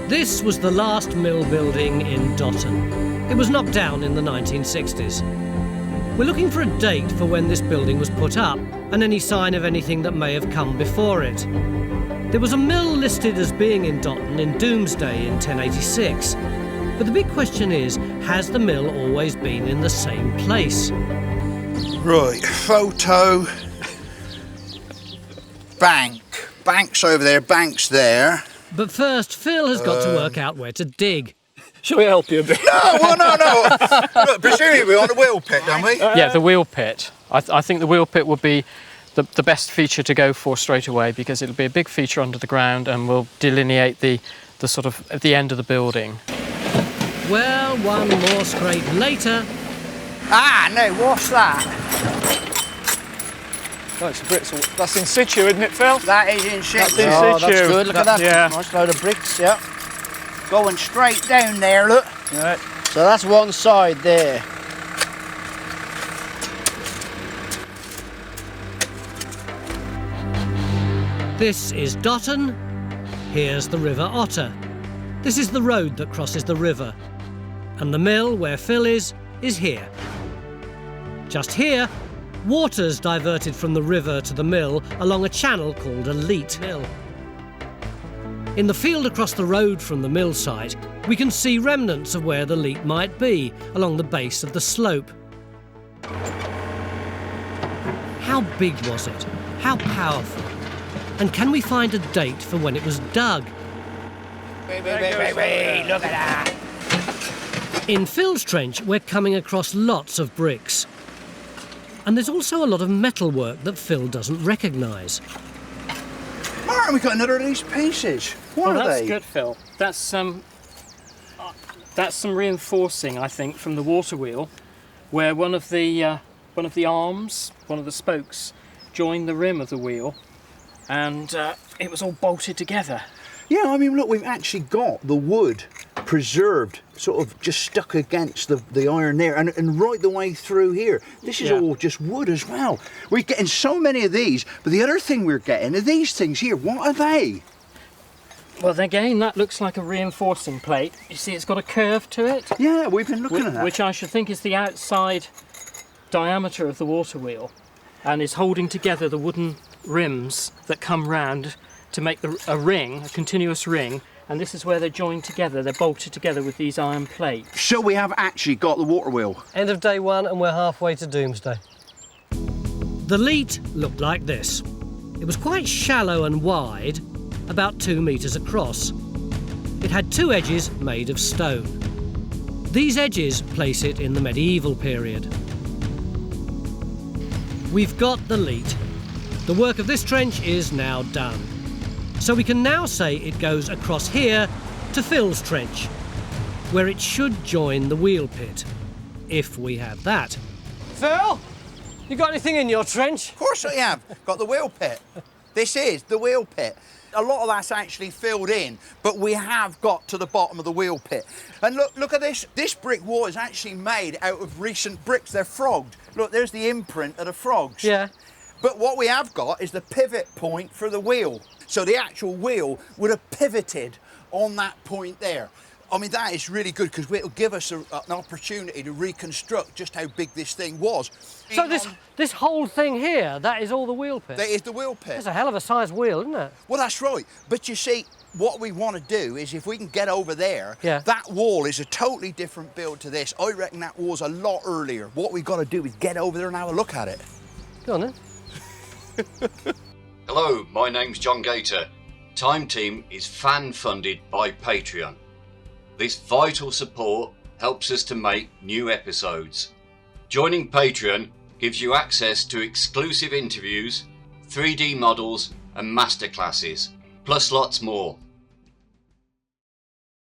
This was the last mill building in Dotton. It was knocked down in the 1960s. We're looking for a date for when this building was put up and any sign of anything that may have come before it. There was a mill listed as being in Dotton in Doomsday in 1086. But the big question is, has the mill always been in the same place? Right, photo. Bank. Bank's over there, bank's there. But first, Phil has got to work out where to dig. Shall we help you a bit? No. Look, presumably we're on the wheel pit, don't we? Yeah, the wheel pit. I think the wheel pit would be the best feature to go for straight away, because it'll be a big feature under the ground and will delineate the sort of at the end of the building. Well, one more scrape later. Ah, no, what's that? Oh, it's bricks. That's in situ, isn't it, Phil? That is in situ. That's in Oh, situ. that's good. Look at that. Yeah. Nice load of bricks, yeah. Going straight down there, look. Right. So that's one side there. This is Dotton. Here's the River Otter. This is the road that crosses the river. And the mill, where Phil is here. Just here, water's diverted from the river to the mill along a channel called a leat. In the field across the road from the mill site, we can see remnants of where the leat might be along the base of the slope. How big was it? How powerful? And can we find a date for when it was dug? Wait, look at that. In Phil's trench, we're coming across lots of bricks. And there's also a lot of metalwork that Phil doesn't recognise. Martin, we got another of these pieces. What are That's they? good, Phil. That's some reinforcing, I think, from the water wheel, where one of the arms, one of the spokes, joined the rim of the wheel, and it was all bolted together. Yeah, I mean, look, we've actually got the wood preserved, sort of just stuck against the iron there, and right the way through here. This is all just wood as well. We're getting so many of these, but the other thing we're getting are these things here. What are they? Well, again, that looks like a reinforcing plate. You see, it's got a curve to it. Yeah, we've been looking at that. Which I should think is the outside diameter of the water wheel, and is holding together the wooden rims that come round to make a ring, a continuous ring, and this is where they're joined together. They're bolted together with these iron plates. So we have actually got the water wheel. End of day one and we're halfway to Doomsday. The leat looked like this. It was quite shallow and wide, about 2 metres across. It had two edges made of stone. These edges place it in the medieval period. We've got the leat. The work of this trench is now done. So we can now say it goes across here to Phil's trench, where it should join the wheel pit, if we have that. Phil, you got anything in your trench? Of course I have. Got the wheel pit. This is the wheel pit. A lot of that's actually filled in, but we have got to the bottom of the wheel pit. And look at this. This brick wall is actually made out of recent bricks. They're frogged. Look, there's the imprint of the frogs. Yeah. But what we have got is the pivot point for the wheel. So the actual wheel would have pivoted on that point there. I mean, that is really good because it'll give us an opportunity to reconstruct just how big this thing was. So this whole thing here, that is all the wheel pit? That is the wheel pit. That's a hell of a size wheel, isn't it? Well, that's right. But you see, what we want to do is if we can get over there, that wall is a totally different build to this. I reckon that wall's a lot earlier. What we've got to do is get over there and have a look at it. Go on then. Hello, my name's John Gator. Time Team is fan-funded by Patreon. This vital support helps us to make new episodes. Joining Patreon gives you access to exclusive interviews, 3D models and masterclasses, plus lots more.